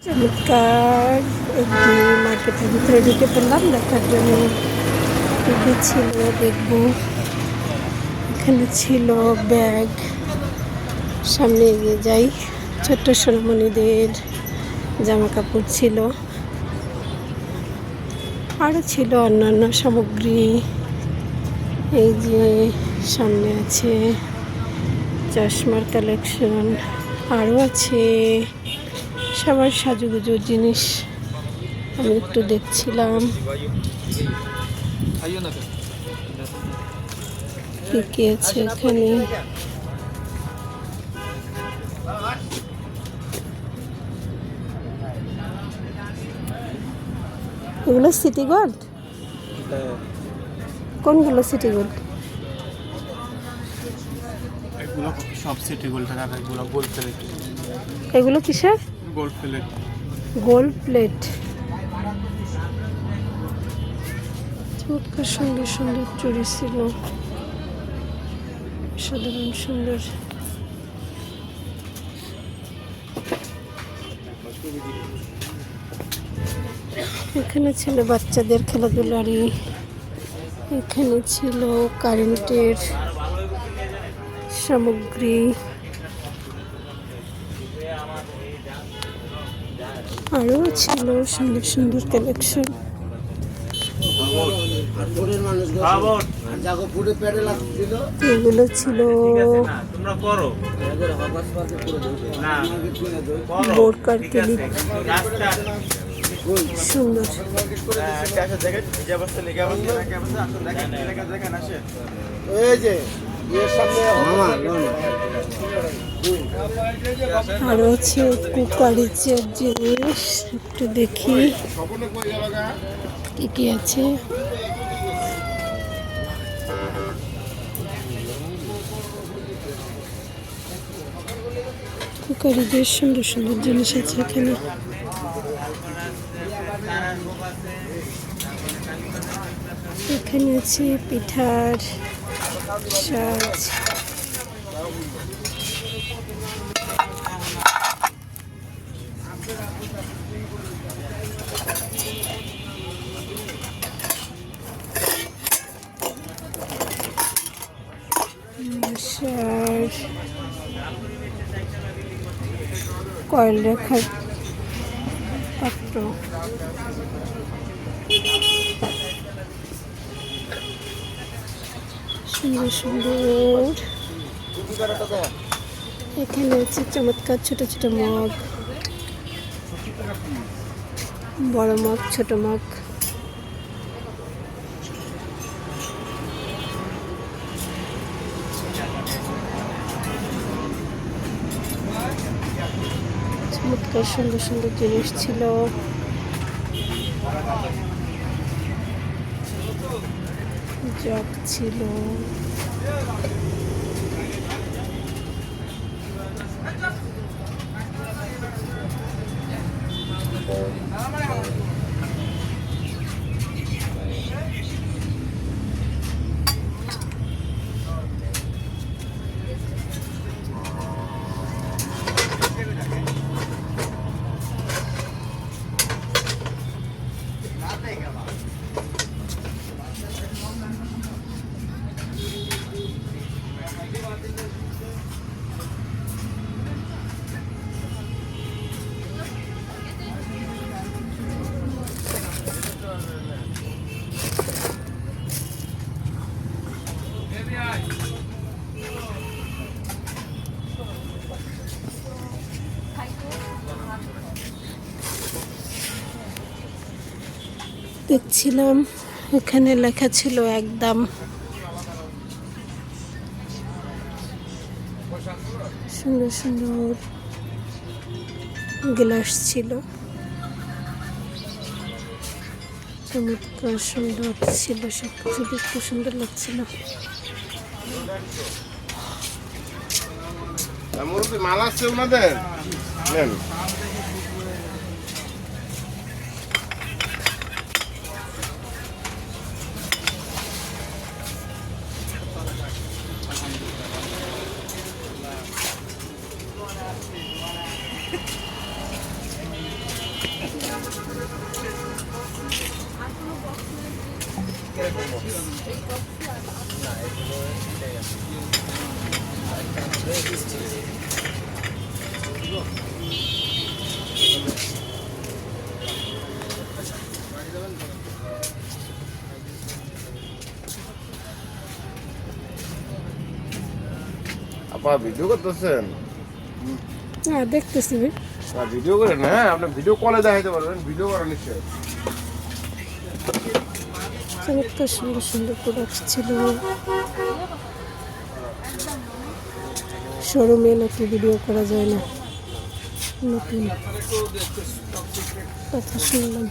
চমৎকার একটি মার্কেটের ভিতরে ঢুকে পড়লাম দেখার জন্য। টিভি ছিল, দেখব। এখানে ছিল ব্যাগ। সামনে এগিয়ে যাই, ছোট্ট সোনামণিদের জামা কাপড় ছিল, আরও ছিল অন্যান্য সামগ্রী। এই যে সামনে আছে চশমার কালেকশন, আরও আছে সবার সাজুগুজুর জিনিস। আমি একটু দেখছিলাম কি কি আছে এখানে। এগুলো সিটি গোল্ড? কোনগুলো সিটি গোল্ড? এগুলো সব সিটি গোল্ড টাকা, এগুলো গোল্ড প্লেট। এগুলো কিসের? Gold plate. Gold plate. চমৎকার সুন্দর সুন্দর চুড়ি ছিল, সাধারণ সুন্দর। এখানে ছিল বাচ্চাদের খেলাধুলারই, এখানে ছিল কারেন্টের সামগ্রী, আরও ছিল সুন্দর সুন্দর কালেকশন। এগুলো ছিল বোরকার ক্লিপ, সুন্দর। আরো আছে কুকারিচের জিনিস, একটু দেখি কি কি আছে। কুকারিদের সুন্দর সুন্দর জিনিস আছে এখানে। এখানে আছে পিঠার সাজ, কয়েল রাখার পাত্র, সুন্দর সুন্দর। এখানে আছে চমৎকার ছোট ছোট মগ, বড় মগ, ছোট মগ। চমৎকার সুন্দর সুন্দর জিনিস ছিল। জগ ছিল, দেখছিলাম এখানে লেখা ছিল একদম। সুন্দর সুন্দর গ্লাস ছিল, চমৎকার সুন্দর ছিল, সবকিছু দেখতে সুন্দর লাগছিল। মাল আছে ওনাদের। আপা ভিডিও করতেছেন? হ্যাঁ দেখতেছি ভাই। ভিডিও করেন, হ্যাঁ আপনি ভিডিও কলে দেখাইতে পারবেন, ভিডিও করেন নিশ্চয়। চমৎকার সুন্দর সুন্দর প্রোডাক্ট ছিল। শোরুমে নাকি ভিডিও করা যায় না, নতুন কথা শুনলাম।